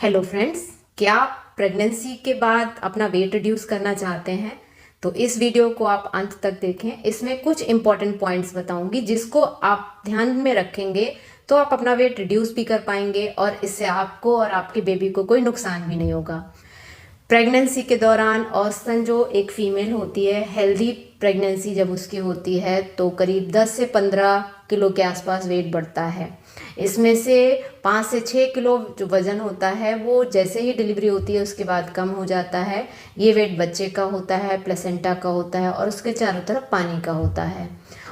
Hello friends, क्या आप pregnancy के बाद अपना वेट रिड्यूस करना चाहते हैं? तो इस वीडियो को आप अंत तक देखें। इसमें कुछ इंपॉर्टेंट पॉइंट्स बताऊंगी जिसको आप ध्यान में रखेंगे तो आप अपना वेट रिड्यूस भी कर पाएंगे और इससे आपको और आपके बेबी को कोई नुकसान भी नहीं होगा। प्रेगनेंसी के दौरान औसतन जो एक फीमेल होती है, हेल्दी प्रेगनेंसी जब उसकी होती है तो करीब 10 से 15 किलो के आसपास वेट बढ़ता है। इसमें से 5 से 6 किलो जो वज़न होता है वो जैसे ही डिलीवरी होती है उसके बाद कम हो जाता है। ये वेट बच्चे का होता है, प्लेसेंटा का होता है और उसके चारों तरफ पानी का होता है।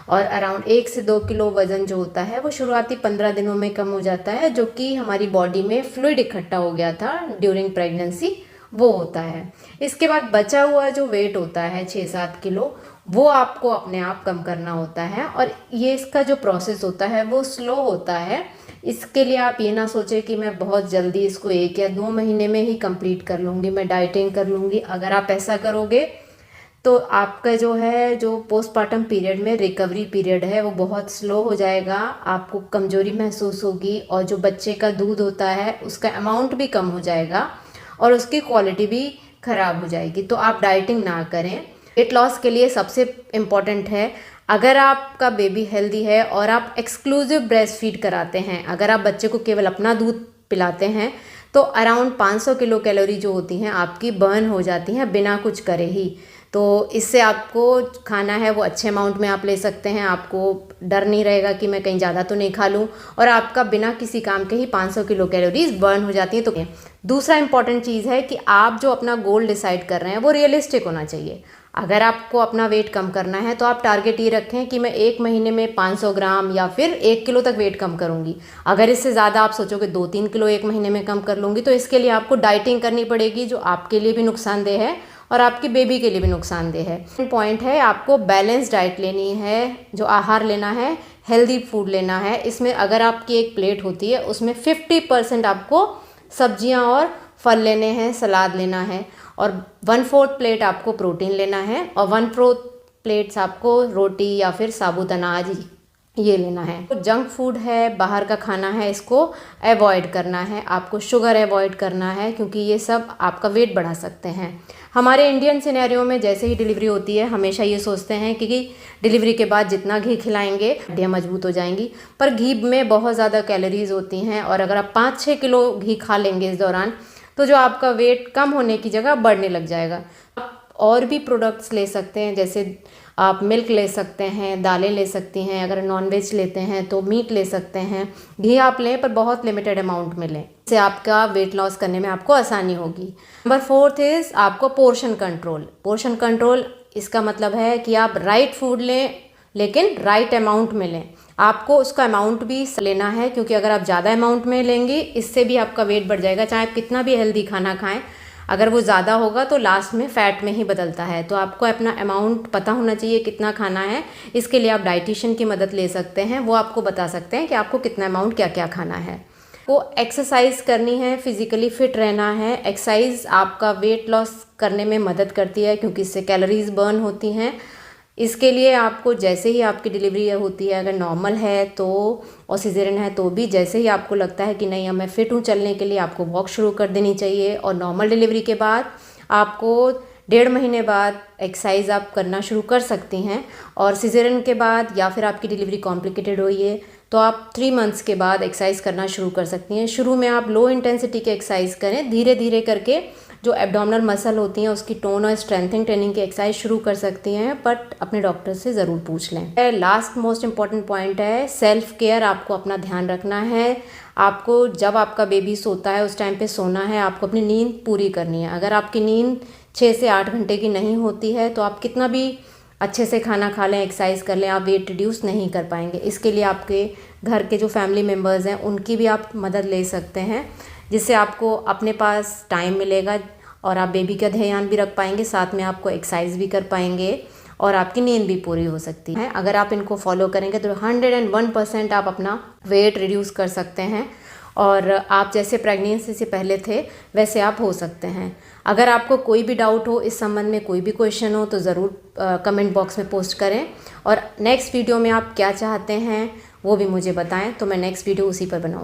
और अराउंड 1 से 2 किलो वज़न जो होता है वो शुरुआती 15 दिनों में कम हो जाता है, जो कि हमारी बॉडी में फ्लूइड इकट्ठा हो गया था ड्यूरिंग प्रेगनेंसी, वो होता है। इसके बाद बचा हुआ जो वेट होता है 6-7 किलो, वो आपको अपने आप कम करना होता है और ये इसका जो प्रोसेस होता है वो स्लो होता है। इसके लिए आप ये ना सोचें कि मैं बहुत जल्दी इसको 1 या 2 महीने में ही कंप्लीट कर लूँगी, मैं डाइटिंग कर लूँगी। अगर आप ऐसा करोगे तो आपका जो पोस्टपार्टम पीरियड में रिकवरी पीरियड है वो बहुत स्लो हो जाएगा, आपको कमज़ोरी महसूस होगी और जो बच्चे का दूध होता है उसका अमाउंट भी कम हो जाएगा और उसकी क्वालिटी भी ख़राब हो जाएगी। तो आप डाइटिंग ना करें। वेट लॉस के लिए सबसे इम्पॉर्टेंट है, अगर आपका बेबी हेल्दी है और आप एक्सक्लूसिव ब्रेस्ट फीड कराते हैं, अगर आप बच्चे को केवल अपना दूध पिलाते हैं तो अराउंड 500 किलो कैलोरी जो होती हैं आपकी बर्न हो जाती हैं बिना कुछ करे ही। तो इससे आपको खाना है वो अच्छे अमाउंट में आप ले सकते हैं, आपको डर नहीं रहेगा कि मैं कहीं ज़्यादा तो नहीं खा लूँ और आपका बिना किसी काम के ही 500 किलो कैलोरीज बर्न हो जाती हैं। तो दूसरा इंपॉर्टेंट चीज़ है कि आप जो अपना गोल डिसाइड कर रहे हैं वो रियलिस्टिक होना चाहिए। अगर आपको अपना वेट कम करना है तो आप टारगेट ये रखें कि मैं 1 महीने में 500 ग्राम या फिर 1 किलो तक वेट कम करूंगी। अगर इससे ज़्यादा आप सोचोगे 2-3 किलो 1 महीने में कम कर लूँगी तो इसके लिए आपको डाइटिंग करनी पड़ेगी, जो आपके लिए भी नुकसानदेह है और आपकी बेबी के लिए भी नुकसानदेह है। पॉइंट है, आपको बैलेंस डाइट लेनी है, जो आहार लेना है, हेल्दी फूड लेना है। इसमें अगर आपकी एक प्लेट होती है उसमें 50% आपको सब्जियां और फल लेने हैं, सलाद लेना है और 1/4 प्लेट आपको प्रोटीन लेना है और 1/4 प्लेट्स आपको रोटी या फिर साबुत अनाज ये लेना है। तो जंक फूड है, बाहर का खाना है, इसको अवॉइड करना है। आपको शुगर अवॉइड करना है क्योंकि ये सब आपका वेट बढ़ा सकते हैं। हमारे इंडियन सिनेरियो में जैसे ही डिलीवरी होती है हमेशा ये सोचते हैं कि डिलीवरी के बाद जितना घी खिलाएंगे हड्डियाँ मजबूत हो जाएंगी, पर घी में बहुत ज़्यादा कैलोरीज होती हैं और अगर आप 5-6 किलो घी खा लेंगे इस दौरान तो जो आपका वेट कम होने की जगह बढ़ने लग जाएगा। आप और भी प्रोडक्ट्स ले सकते हैं, जैसे आप मिल्क ले सकते हैं, दालें ले सकती हैं, अगर नॉनवेज लेते हैं तो मीट ले सकते हैं। घी आप लें पर बहुत लिमिटेड अमाउंट में लें, इससे आपका वेट लॉस करने में आपको आसानी होगी। नंबर 4 इज़ आपको पोर्शन कंट्रोल। पोर्शन कंट्रोल इसका मतलब है कि आप राइट फूड लें लेकिन राइट अमाउंट में लें। आपको उसका अमाउंट भी लेना है क्योंकि अगर आप ज़्यादा अमाउंट में लेंगे इससे भी आपका वेट बढ़ जाएगा। चाहे आप कितना भी हेल्दी खाना खाएं, अगर वो ज़्यादा होगा तो लास्ट में फ़ैट में ही बदलता है। तो आपको अपना अमाउंट पता होना चाहिए कितना खाना है। इसके लिए आप डाइटिशियन की मदद ले सकते हैं, वो आपको बता सकते हैं कि आपको कितना अमाउंट क्या क्या खाना है। वो एक्सरसाइज करनी है, फिज़िकली फिट रहना है। एक्सरसाइज आपका वेट लॉस करने में मदद करती है क्योंकि इससे कैलोरीज बर्न होती हैं। इसके लिए आपको जैसे ही आपकी डिलीवरी होती है, अगर नॉर्मल है तो और सिजेरियन है तो भी, जैसे ही आपको लगता है कि नहीं अब मैं फिट हूँ चलने के लिए, आपको वॉक शुरू कर देनी चाहिए। और नॉर्मल डिलीवरी के बाद आपको 1.5 महीने बाद एक्सरसाइज आप करना शुरू कर सकती हैं और सिजेरियन के बाद या फिर आपकी डिलीवरी कॉम्प्लिकेटेड हुई है तो आप 3 मंथ्स के बाद एक्सरसाइज करना शुरू कर सकती हैं। शुरू में आप लो इंटेंसिटी के एक्सरसाइज करें, धीरे धीरे करके जो एब्डोमिनल मसल होती हैं उसकी टोन और स्ट्रेंथनिंग ट्रेनिंग की एक्सरसाइज शुरू कर सकती हैं, बट अपने डॉक्टर से ज़रूर पूछ लें। लास्ट मोस्ट इम्पॉर्टेंट पॉइंट है सेल्फ केयर। आपको अपना ध्यान रखना है। आपको जब आपका बेबी सोता है उस टाइम पे सोना है, आपको अपनी नींद पूरी करनी है। अगर आपकी नींद 6 से 8 घंटे की नहीं होती है तो आप कितना भी अच्छे से खाना खा लें, एक्सरसाइज कर लें, आप वेट रिड्यूस नहीं कर पाएंगे। इसके लिए आपके घर के जो फैमिली मेम्बर्स हैं उनकी भी आप मदद ले सकते हैं, जिससे आपको अपने पास टाइम मिलेगा और आप बेबी का ध्यान भी रख पाएंगे, साथ में आपको एक्सरसाइज भी कर पाएंगे और आपकी नींद भी पूरी हो सकती है। अगर आप इनको फॉलो करेंगे तो 101% आप अपना वेट रिड्यूस कर सकते हैं और आप जैसे प्रेगनेंसी से पहले थे वैसे आप हो सकते हैं। अगर आपको कोई भी डाउट हो, इस संबंध में कोई भी क्वेश्चन हो तो ज़रूर कमेंट बॉक्स में पोस्ट करें और नेक्स्ट वीडियो में आप क्या चाहते हैं वो भी मुझे बताएं तो मैं नेक्स्ट वीडियो उसी पर बनाऊँ।